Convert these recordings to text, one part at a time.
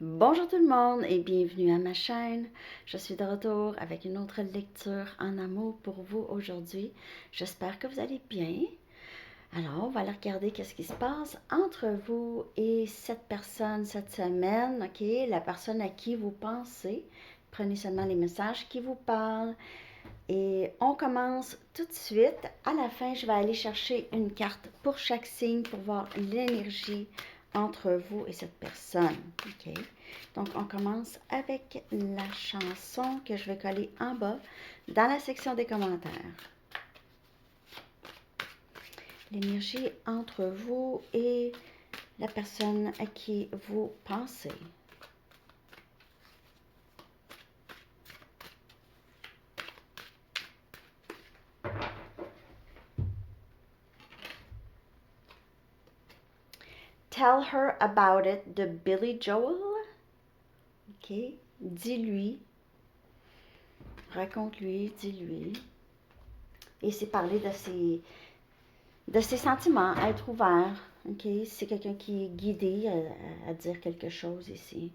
Bonjour tout le monde et bienvenue à ma chaîne. Je suis de retour avec une autre lecture en amour pour vous aujourd'hui. J'espère que vous allez bien. Alors, on va aller regarder qu'est-ce qui se passe entre vous et cette personne cette semaine, ok? La personne à qui vous pensez. Prenez seulement les messages qui vous parlent. Et on commence tout de suite. À la fin, je vais aller chercher une carte pour chaque signe pour voir l'énergie entre vous et cette personne. OK? Donc, on commence avec la chanson que je vais coller en bas dans la section des commentaires. L'énergie entre vous et la personne à qui vous pensez. Tell her about it de Billy Joel. OK? Dis-lui. Raconte-lui, dis-lui. Et c'est parler de ses sentiments, être ouvert. OK? C'est quelqu'un qui est guidé à dire quelque chose ici.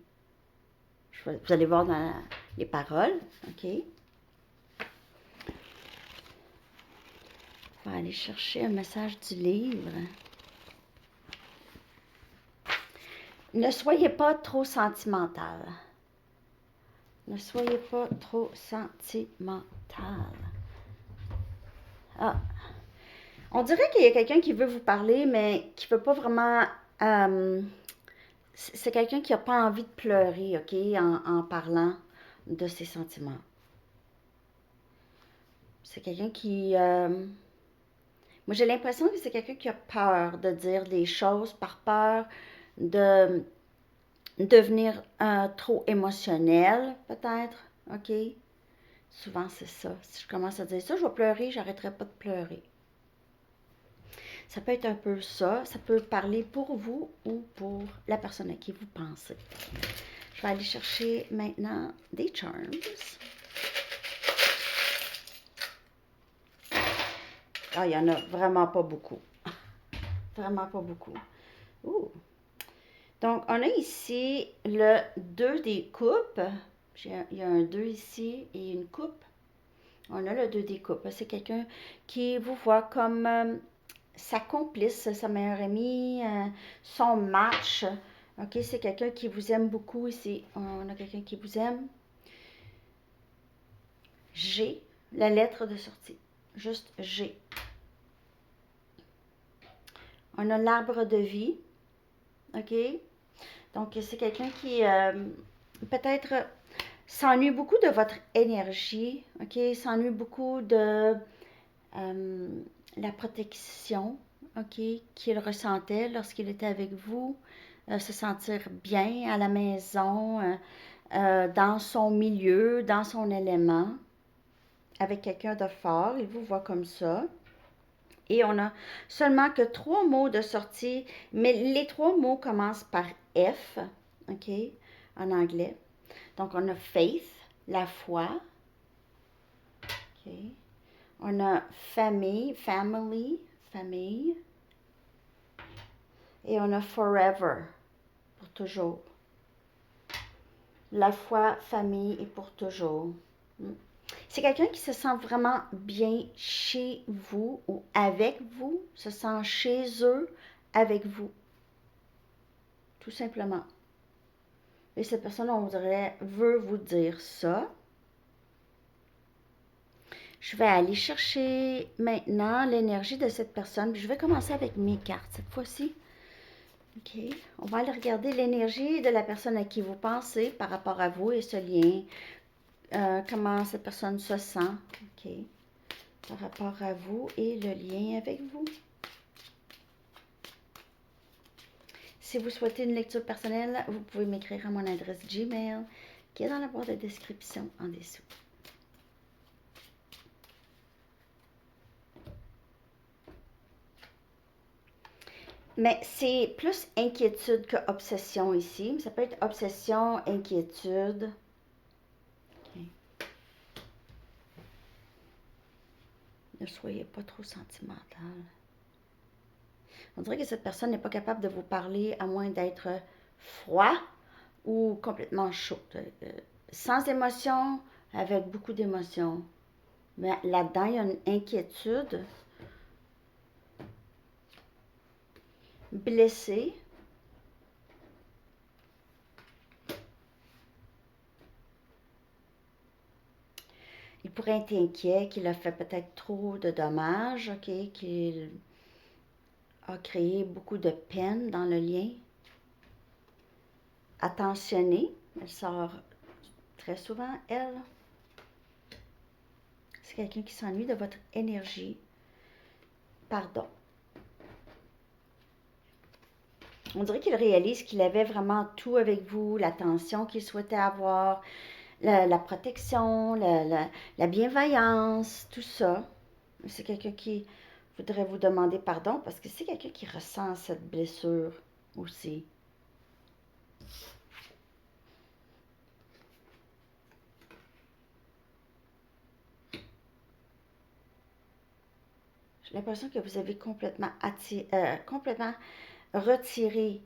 Vous allez voir dans les paroles. OK? On va aller chercher un message du livre. Ne soyez pas trop sentimental. Ne soyez pas trop sentimental. Ah. On dirait qu'il y a quelqu'un qui veut vous parler, mais qui ne veut pas vraiment... c'est quelqu'un qui n'a pas envie de pleurer, OK, en parlant de ses sentiments. C'est quelqu'un qui... moi, j'ai l'impression que c'est quelqu'un qui a peur de dire des choses par peur de devenir trop émotionnel, peut-être, OK? Souvent, c'est ça. Si je commence à dire ça, je vais pleurer, j'arrêterai pas de pleurer. Ça peut être un peu ça. Ça peut parler pour vous ou pour la personne à qui vous pensez. Je vais aller chercher maintenant des charms. Ah, il n'y en a vraiment pas beaucoup. Vraiment pas beaucoup. Ouh. Donc, on a ici le 2 des coupes. Il y a un 2 ici et une coupe. On a le 2 des coupes. C'est quelqu'un qui vous voit comme sa complice, sa meilleure amie, son match. OK, c'est quelqu'un qui vous aime beaucoup ici. On a quelqu'un qui vous aime. G, la lettre de sortie. Juste G. On a l'arbre de vie. OK? Donc, c'est quelqu'un qui peut-être s'ennuie beaucoup de votre énergie. OK? S'ennuie beaucoup de la protection. OK? Qu'il ressentait lorsqu'il était avec vous. Se sentir bien à la maison, dans son milieu, dans son élément. Avec quelqu'un de fort. Il vous voit comme ça. Et on a seulement que 3 mots de sortie, mais les 3 mots commencent par F, OK, en anglais. Donc, on a faith, la foi. OK. On a famille, famille. Et on a forever, pour toujours. La foi, famille et pour toujours. C'est quelqu'un qui se sent vraiment bien chez vous ou avec vous, se sent chez eux avec vous, tout simplement. Et cette personne, on dirait, veut vous dire ça. Je vais aller chercher maintenant l'énergie de cette personne. Je vais commencer avec mes cartes cette fois-ci. OK. On va aller regarder l'énergie de la personne à qui vous pensez par rapport à vous et ce lien. Comment cette personne se sent. OK. Par rapport à vous et le lien avec vous. Si vous souhaitez une lecture personnelle, vous pouvez m'écrire à mon adresse Gmail qui est dans la barre de description en dessous. Mais c'est plus inquiétude que obsession ici. Ça peut être obsession, inquiétude. Okay. Ne soyez pas trop sentimental. On dirait que cette personne n'est pas capable de vous parler à moins d'être froid ou complètement chaud. Sans émotion, avec beaucoup d'émotion. Mais là-dedans, il y a une inquiétude, blessé. Il pourrait être inquiet qu'il a fait peut-être trop de dommages, ok, qu'il a créé beaucoup de peine dans le lien. Attentionné, elle sort très souvent, elle. C'est quelqu'un qui s'ennuie de votre énergie. Pardon. On dirait qu'il réalise qu'il avait vraiment tout avec vous, l'attention qu'il souhaitait avoir, la protection, la bienveillance, tout ça. C'est quelqu'un qui voudrait vous demander pardon parce que c'est quelqu'un qui ressent cette blessure aussi. J'ai l'impression que vous avez complètement retiré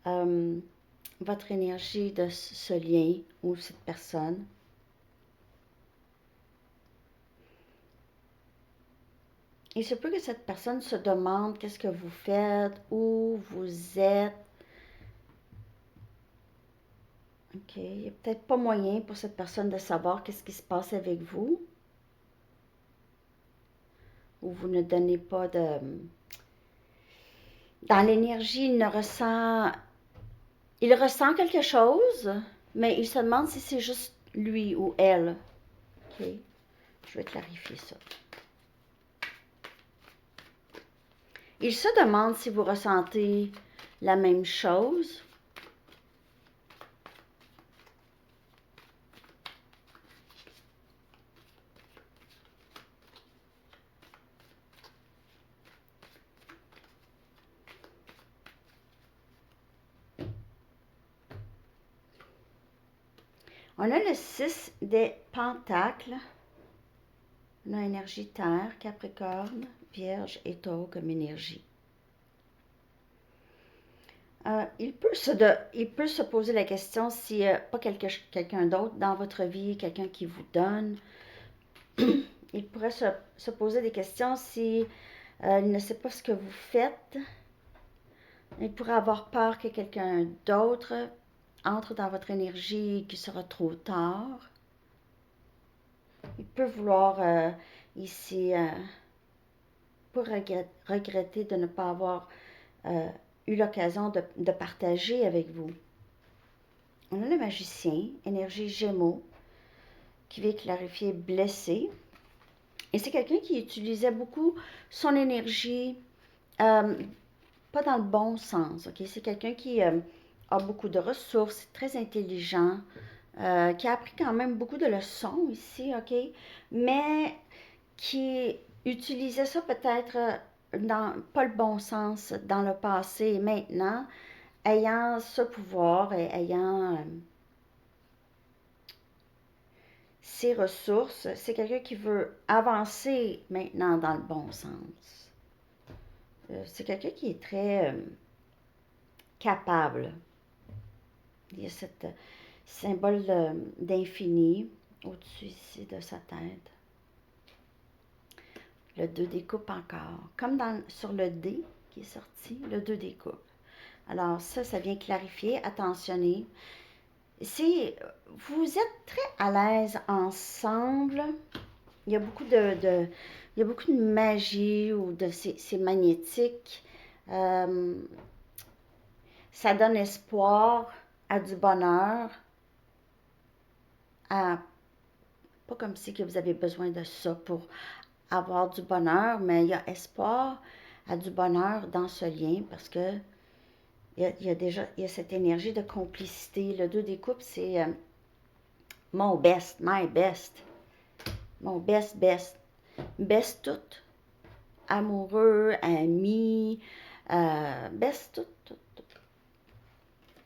euh, votre énergie de ce lien ou cette personne. Il se peut que cette personne se demande qu'est-ce que vous faites, où vous êtes. OK. Il n'y a peut-être pas moyen pour cette personne de savoir qu'est-ce qui se passe avec vous. Ou vous ne donnez pas de... Dans l'énergie, il ressent quelque chose, mais il se demande si c'est juste lui ou elle. OK. Je vais clarifier ça. Il se demande si vous ressentez la même chose. On a le 6 des pentacles. On a énergie terre, Capricorne, Vierge et Taureau comme énergie. Il peut se poser la question s'il n'y a pas quelqu'un d'autre dans votre vie, quelqu'un qui vous donne. Il pourrait se poser des questions si il ne sait pas ce que vous faites. Il pourrait avoir peur que quelqu'un d'autre entre dans votre énergie, qu'il sera trop tard. Il peut vouloir ici pour regretter de ne pas avoir eu l'occasion de partager avec vous. On a le magicien, énergie Gémeaux, qui vient clarifier blessé. Et c'est quelqu'un qui utilisait beaucoup son énergie, pas dans le bon sens. Okay? C'est quelqu'un qui a beaucoup de ressources, très intelligent, qui a appris quand même beaucoup de leçons ici, ok? Mais qui utilisait ça peut-être dans pas le bon sens dans le passé et maintenant, ayant ce pouvoir et ayant ses ressources, c'est quelqu'un qui veut avancer maintenant dans le bon sens. C'est quelqu'un qui est très capable. Il y a ce symbole d'infini au-dessus ici de sa tête. Le 2 des coupes encore. Comme sur le D qui est sorti, le 2 des coupes. Alors ça vient clarifier, attentionner. Vous êtes très à l'aise ensemble. Il y a beaucoup il y a beaucoup de magie ou c'est magnétique. Ça donne espoir à du bonheur. Pas comme si que vous avez besoin de ça pour avoir du bonheur, mais il y a espoir à du bonheur dans ce lien parce que il y a cette énergie de complicité. Le 2 des coupes, c'est mon best, my best, mon best, best tout, amoureux, ami, best tout.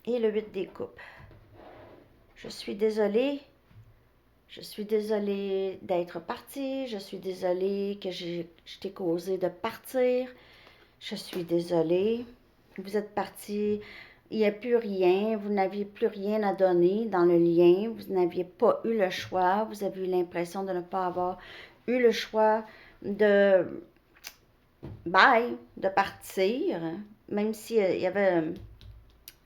Et le 8 des coupes. Je suis désolée d'être partie, je suis désolée que je t'ai causé de partir, je suis désolée. Vous êtes parti il n'y a plus rien, vous n'aviez plus rien à donner dans le lien, vous n'aviez pas eu le choix, vous avez eu l'impression de ne pas avoir eu le choix de bye, de partir, même s'il y avait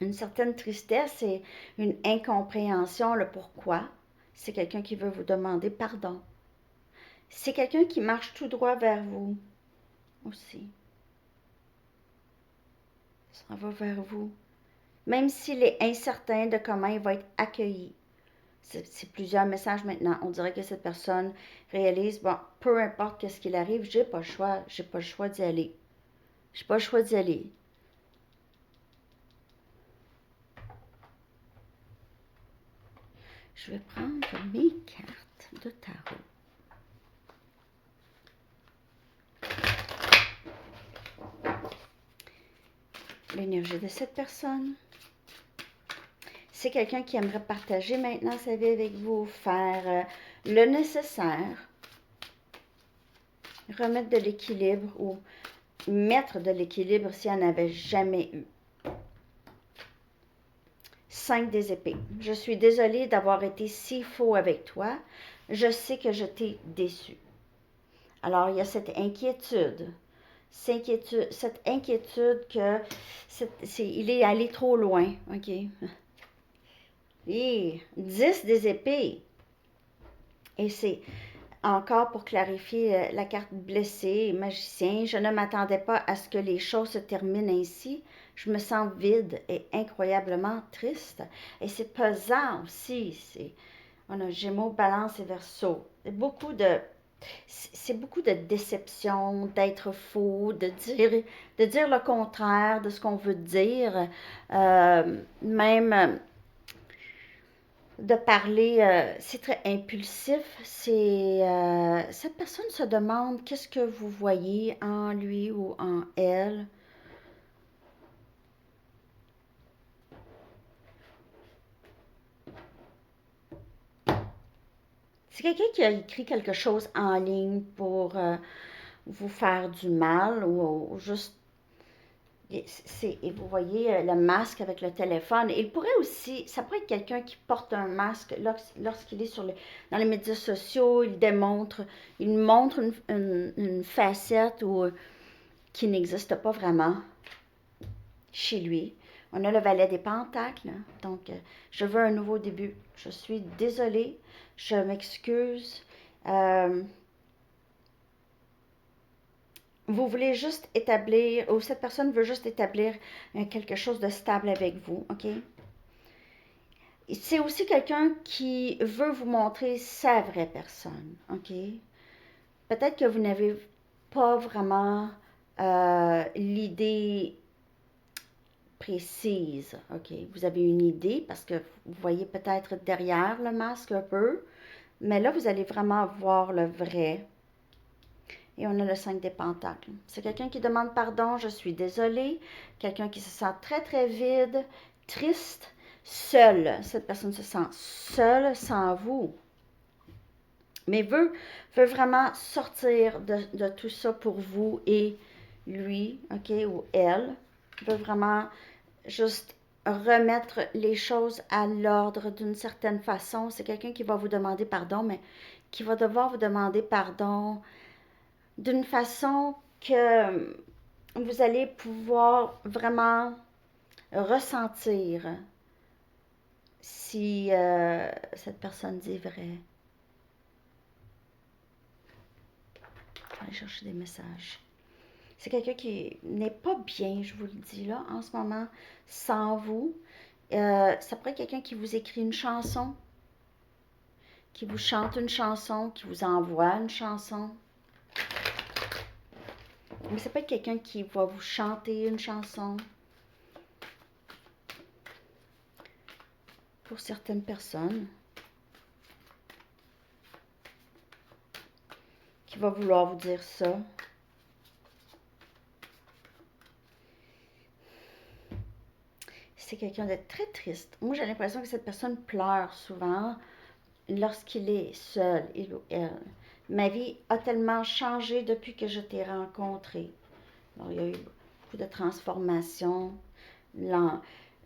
une certaine tristesse et une incompréhension, le pourquoi. C'est quelqu'un qui veut vous demander pardon. C'est quelqu'un qui marche tout droit vers vous aussi. Ça va vers vous. Même s'il est incertain de comment il va être accueilli. C'est plusieurs messages maintenant. On dirait que cette personne réalise, bon, peu importe qu'est-ce qu'il arrive, j'ai pas le choix. J'ai pas le choix d'y aller. J'ai pas le choix d'y aller. Je vais prendre mes cartes de tarot. L'énergie de cette personne. C'est quelqu'un qui aimerait partager maintenant sa vie avec vous, faire le nécessaire, remettre de l'équilibre ou mettre de l'équilibre s'il n'y en avait jamais eu. 5 des épées. Je suis désolée d'avoir été si faux avec toi. Je sais que je t'ai déçu. Alors, il y a cette inquiétude. Cette inquiétude que il est allé trop loin. OK? Et 10 des épées. Et c'est encore pour clarifier la carte blessée, magicien. Je ne m'attendais pas à ce que les choses se terminent ainsi. Je me sens vide et incroyablement triste. Et c'est pesant aussi. On a Gémeaux, Balance et Verseau. C'est beaucoup de déception, d'être faux, de dire le contraire de ce qu'on veut dire. Même de parler, c'est très impulsif. Cette personne se demande qu'est-ce que vous voyez en lui ou en elle. C'est quelqu'un qui a écrit quelque chose en ligne pour vous faire du mal ou juste et vous voyez le masque avec le téléphone. Il pourrait aussi, ça pourrait être quelqu'un qui porte un masque lorsqu'il est dans les médias sociaux, il montre une facette qui n'existe pas vraiment chez lui. On a le valet des pentacles, donc je veux un nouveau début. Je suis désolée, je m'excuse. Vous voulez juste établir, ou cette personne veut juste établir quelque chose de stable avec vous, OK? C'est aussi quelqu'un qui veut vous montrer sa vraie personne, OK? Peut-être que vous n'avez pas vraiment l'idée précise, OK? Vous avez une idée parce que vous voyez peut-être derrière le masque un peu, mais là, vous allez vraiment voir le vrai. Et on a le 5 des pentacles. C'est quelqu'un qui demande pardon, je suis désolée. Quelqu'un qui se sent très, très vide, triste, seul. Cette personne se sent seule sans vous. Mais veut vraiment sortir de tout ça pour vous et lui, OK, ou elle. Veut vraiment juste remettre les choses à l'ordre d'une certaine façon. C'est quelqu'un qui va vous demander pardon, mais qui va devoir vous demander pardon d'une façon que vous allez pouvoir vraiment ressentir si cette personne dit vrai. Je vais aller chercher des messages. C'est quelqu'un qui n'est pas bien, je vous le dis là, en ce moment, sans vous. Ça pourrait être quelqu'un qui vous écrit une chanson, qui vous chante une chanson, qui vous envoie une chanson. Mais ça peut être quelqu'un qui va vous chanter une chanson. Pour certaines personnes. Qui va vouloir vous dire ça. C'est quelqu'un de très triste. Moi, j'ai l'impression que cette personne pleure souvent lorsqu'il est seul, il ou elle. Ma vie a tellement changé depuis que je t'ai rencontré. Alors, il y a eu beaucoup de transformations.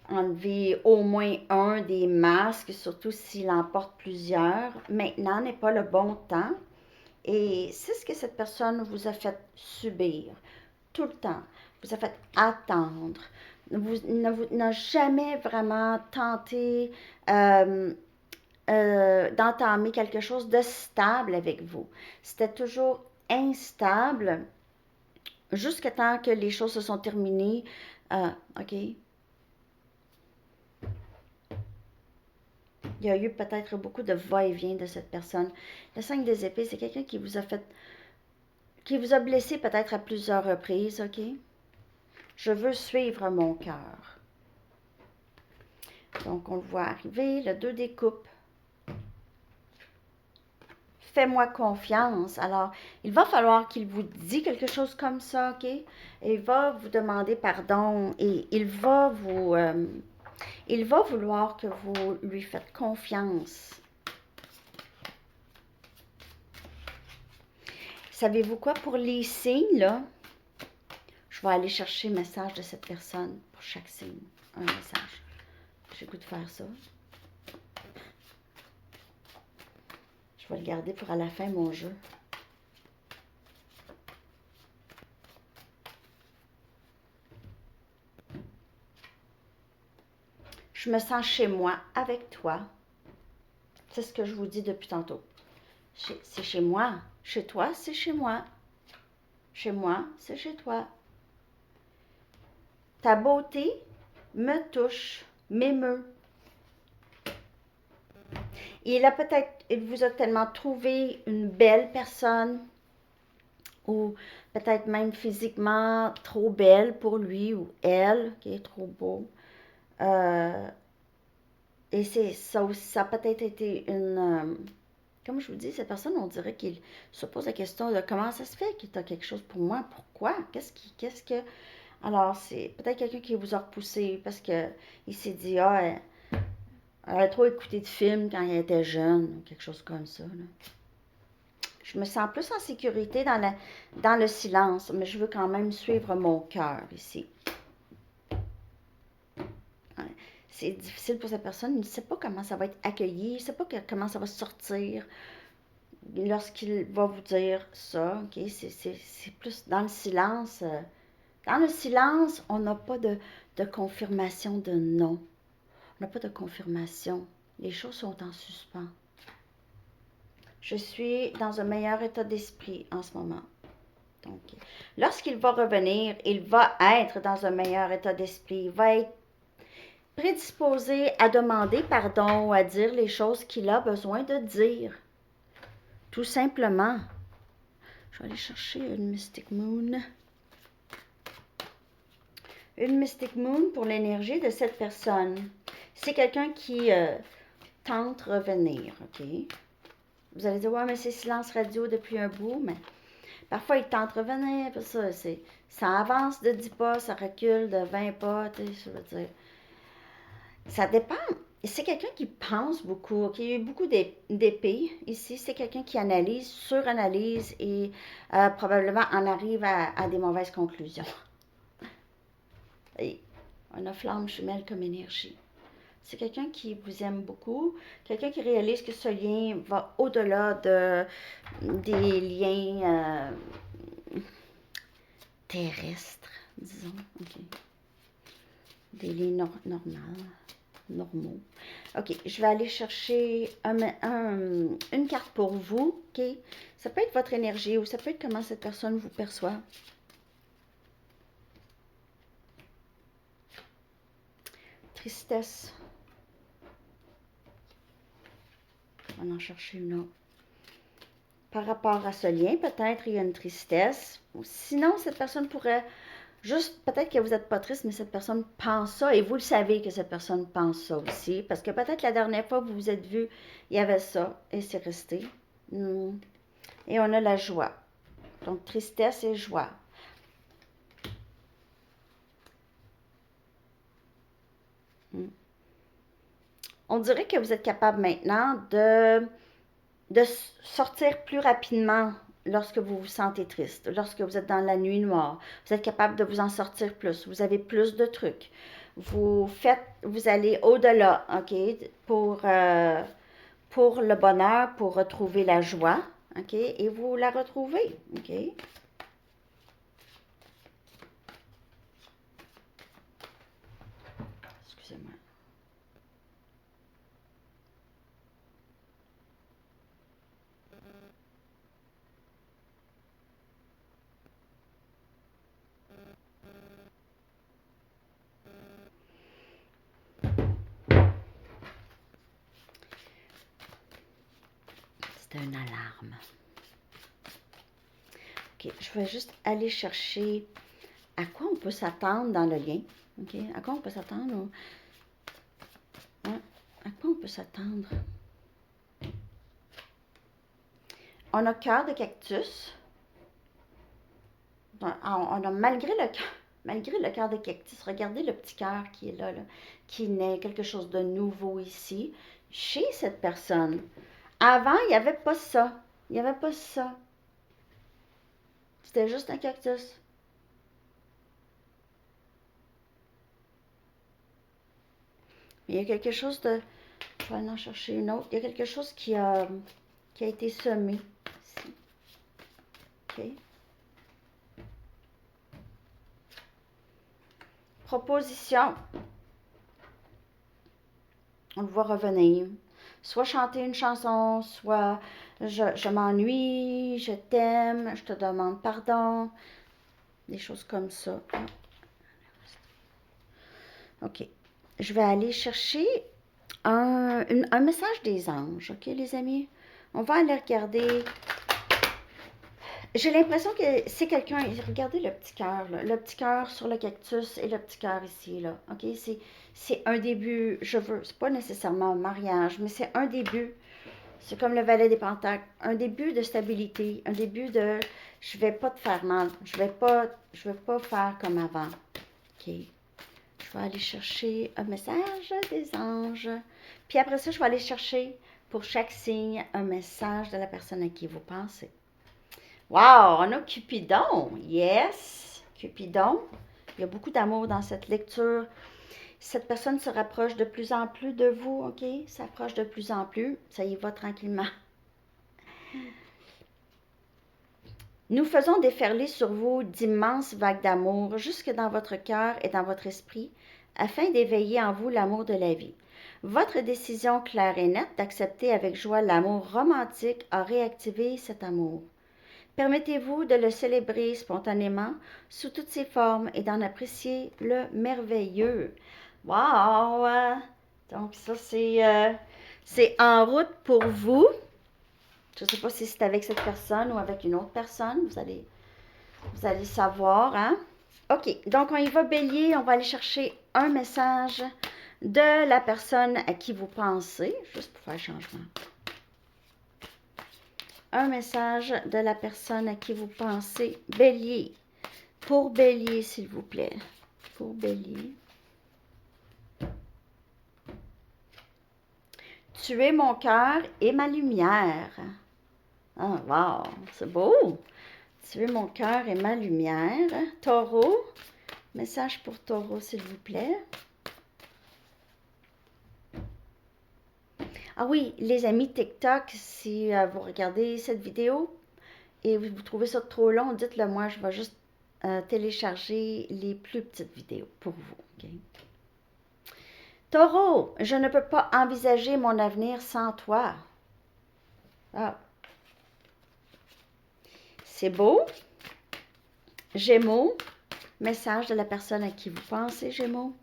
enlever au moins un des masques, surtout s'il en porte plusieurs. Maintenant n'est pas le bon temps. Et c'est ce que cette personne vous a fait subir tout le temps, vous a fait attendre, n'a jamais vraiment tenté d'entamer quelque chose de stable avec vous. C'était toujours instable jusqu'à temps que les choses se sont terminées. OK. Il y a eu peut-être beaucoup de va-et-vient de cette personne. Le 5 des épées, c'est quelqu'un qui vous a fait, qui vous a blessé peut-être à plusieurs reprises, OK? Je veux suivre mon cœur. Donc, on le voit arriver, le 2 des coupes. Fais-moi confiance. Alors, il va falloir qu'il vous dise quelque chose comme ça, OK? Et il va vous demander pardon et il va vouloir que vous lui faites confiance. Savez-vous quoi? Pour les signes, là, je vais aller chercher le message de cette personne pour chaque signe. Un message. J'ai le goût de faire ça. Je vais le garder pour à la fin, mon jeu. Je me sens chez moi avec toi. C'est ce que je vous dis depuis tantôt. C'est chez moi. Chez toi, c'est chez moi. Chez moi, c'est chez toi. Ta beauté me touche, m'émeut. Il vous a tellement trouvé une belle personne, ou peut-être même physiquement trop belle pour lui ou elle, qui est trop beau. Et c'est ça aussi, ça a peut-être été comme je vous dis, cette personne, on dirait qu'il se pose la question de comment ça se fait qu'il a quelque chose pour moi, pourquoi, qu'est-ce que... Alors, c'est peut-être quelqu'un qui vous a repoussé parce qu'il s'est dit, elle a trop écouté de films quand elle était jeune, ou quelque chose comme ça, là. Je me sens plus en sécurité dans le silence, mais je veux quand même suivre mon cœur ici. C'est difficile pour cette personne, il ne sait pas comment ça va être accueilli, il ne sait pas comment ça va sortir lorsqu'il va vous dire ça. Okay? C'est plus dans le silence. Dans le silence, on n'a pas de confirmation de non. On n'a pas de confirmation. Les choses sont en suspens. Je suis dans un meilleur état d'esprit en ce moment. Donc, lorsqu'il va revenir, il va être dans un meilleur état d'esprit. Il va être prédisposé à demander pardon ou à dire les choses qu'il a besoin de dire. Tout simplement. Je vais aller chercher une Mystic Moon. Une Mystic Moon pour l'énergie de cette personne. C'est quelqu'un qui tente revenir, OK? Vous allez dire, ouais, mais c'est silence radio depuis un bout, mais parfois il tente revenir, puis ça avance de 10 pas, ça recule de 20 pas, tu sais, je veux dire. Ça dépend. C'est quelqu'un qui pense beaucoup, OK? Il y a eu beaucoup d'épées ici. C'est quelqu'un qui analyse, suranalyse et probablement en arrive à des mauvaises conclusions. Et on a flamme jumelle comme énergie. C'est quelqu'un qui vous aime beaucoup, quelqu'un qui réalise que ce lien va au-delà des liens terrestres, disons. Okay. Des liens normaux. OK, je vais aller chercher une carte pour vous. OK? Ça peut être votre énergie ou ça peut être comment cette personne vous perçoit. Tristesse. On va en chercher une autre. Par rapport à ce lien, peut-être il y a une tristesse. Sinon, cette personne pourrait juste, peut-être que vous n'êtes pas triste, mais cette personne pense ça et vous le savez que cette personne pense ça aussi. Parce que peut-être la dernière fois que vous vous êtes vu, il y avait ça et c'est resté. Et on a la joie. Donc, tristesse et joie. On dirait que vous êtes capable maintenant de sortir plus rapidement lorsque vous vous sentez triste, lorsque vous êtes dans la nuit noire. Vous êtes capable de vous en sortir plus. Vous avez plus de trucs. vous allez au-delà, OK, pour le bonheur, pour retrouver la joie, OK, et vous la retrouvez, OK. Excusez-moi. C'était une alarme. OK, je vais juste aller chercher à quoi on peut s'attendre dans le lien. OK, à quoi on peut s'attendre? Hein? À quoi on peut s'attendre? On a cœur de cactus. On a malgré le cœur de cactus, regardez le petit cœur qui est là, qui naît, quelque chose de nouveau ici, chez cette personne. Avant, il n'y avait pas ça. Il n'y avait pas ça. C'était juste un cactus. Il y a quelque chose de... Je vais aller en chercher une autre. Il y a quelque chose qui a été semé ici. OK. Proposition. On le voit revenir. Soit chanter une chanson, soit je m'ennuie, je t'aime, je te demande pardon. Des choses comme ça. OK. Je vais aller chercher un message des anges, OK, les amis? On va aller regarder. J'ai l'impression que c'est quelqu'un. Regardez le petit cœur, là. Le petit cœur sur le cactus et le petit cœur ici, là. OK? C'est un début. C'est pas nécessairement un mariage, mais c'est un début. C'est comme le valet des pentacles. Un début de stabilité. Un début de je vais pas te faire mal. Je vais pas faire comme avant. OK? Je vais aller chercher un message des anges. Puis après ça, je vais aller chercher pour chaque signe un message de la personne à qui vous pensez. Wow, on a Cupidon. Yes, Cupidon. Il y a beaucoup d'amour dans cette lecture. Cette personne se rapproche de plus en plus de vous, OK? S'approche de plus en plus. Ça y va tranquillement. Nous faisons déferler sur vous d'immenses vagues d'amour jusque dans votre cœur et dans votre esprit, afin d'éveiller en vous l'amour de la vie. Votre décision claire et nette d'accepter avec joie l'amour romantique a réactivé cet amour. Permettez-vous de le célébrer spontanément sous toutes ses formes et d'en apprécier le merveilleux. Wow! Donc ça, c'est en route pour vous. Je ne sais pas si c'est avec cette personne ou avec une autre personne. Vous allez savoir, hein? OK, donc on y va, Bélier. On va aller chercher un message de la personne à qui vous pensez, juste pour faire changement. Un message de la personne à qui vous pensez. Bélier. Pour Bélier, s'il vous plaît. Pour Bélier. Tu es mon cœur et ma lumière. Ah, wow, c'est beau. Tu es mon cœur et ma lumière. Taureau. Message pour Taureau, s'il vous plaît. Ah oui, les amis TikTok, si vous regardez cette vidéo et vous trouvez ça trop long, dites-le moi, je vais juste télécharger les plus petites vidéos pour vous. Okay? Taureau, je ne peux pas envisager mon avenir sans toi. Ah. C'est beau. Gémeaux, message de la personne à qui vous pensez, Gémeaux.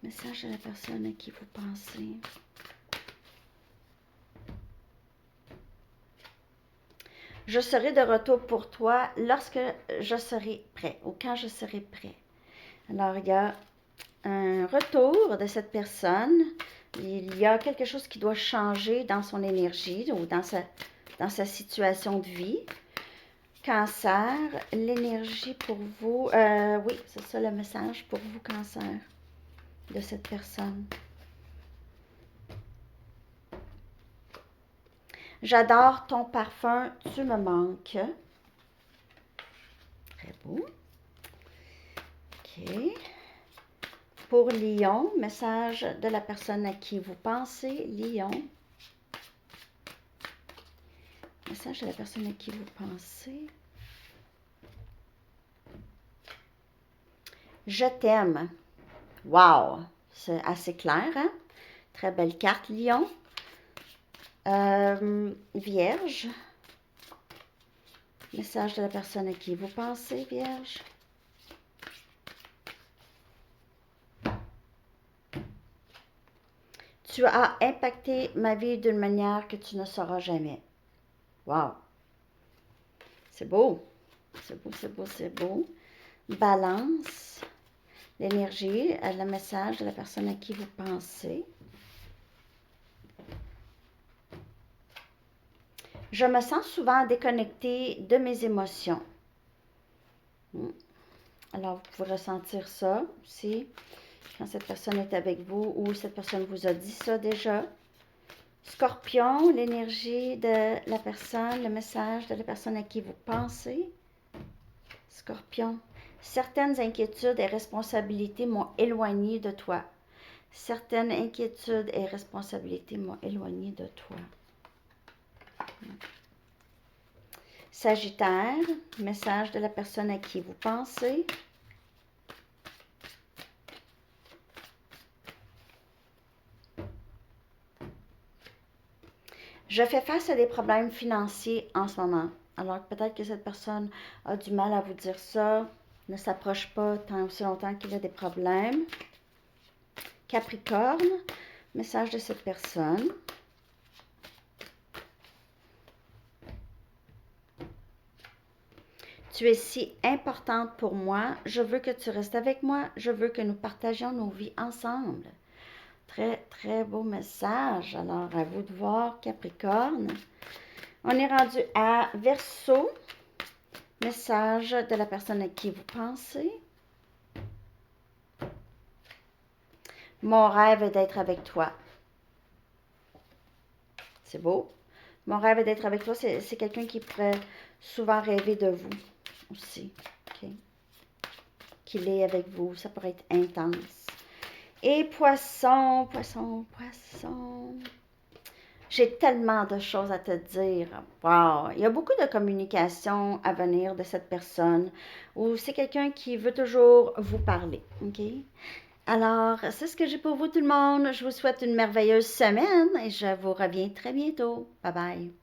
Message de la personne à qui vous pensez. Je serai de retour pour toi lorsque je serai prêt ou quand je serai prêt. Alors, il y a un retour de cette personne. Il y a quelque chose qui doit changer dans son énergie ou dans sa situation de vie. Cancer, l'énergie pour vous. Oui, c'est ça le message pour vous, Cancer, de cette personne. J'adore ton parfum, tu me manques. Très beau. OK. pour Lion, message de la personne à qui vous pensez, Lion. Message de la personne à qui vous pensez. Je t'aime. Wow! C'est assez clair, hein? Très belle carte, Lion. Vierge. Message de la personne à qui vous pensez, Vierge. Tu as impacté ma vie d'une manière que tu ne sauras jamais. Wow! C'est beau. C'est beau, c'est beau, c'est beau. Balance. L'énergie, le message de la personne à qui vous pensez. Je me sens souvent déconnectée de mes émotions. Alors, vous pouvez ressentir ça aussi quand cette personne est avec vous ou cette personne vous a dit ça déjà. Scorpion, l'énergie de la personne, le message de la personne à qui vous pensez. Scorpion, certaines inquiétudes et responsabilités m'ont éloigné de toi. Certaines inquiétudes et responsabilités m'ont éloigné de toi. Sagittaire, message de la personne à qui vous pensez. Je fais face à des problèmes financiers en ce moment. Alors peut-être que cette personne a du mal à vous dire ça, ne s'approche pas tant aussi longtemps qu'il a des problèmes. Capricorne, message de cette personne. Tu es si importante pour moi, je veux que tu restes avec moi, je veux que nous partagions nos vies ensemble. Très, très beau message. Alors, à vous de voir, Capricorne. On est rendu à Verseau. Message de la personne à qui vous pensez. Mon rêve est d'être avec toi. C'est beau. Mon rêve est d'être avec toi. C'est quelqu'un qui pourrait souvent rêver de vous aussi. Okay? Qu'il est avec vous. Ça pourrait être intense. Et poisson, poisson, poisson. J'ai tellement de choses à te dire. Wow! Il y a beaucoup de communication à venir de cette personne ou c'est quelqu'un qui veut toujours vous parler. OK? Alors, c'est ce que j'ai pour vous tout le monde. Je vous souhaite une merveilleuse semaine et je vous reviens très bientôt. Bye bye!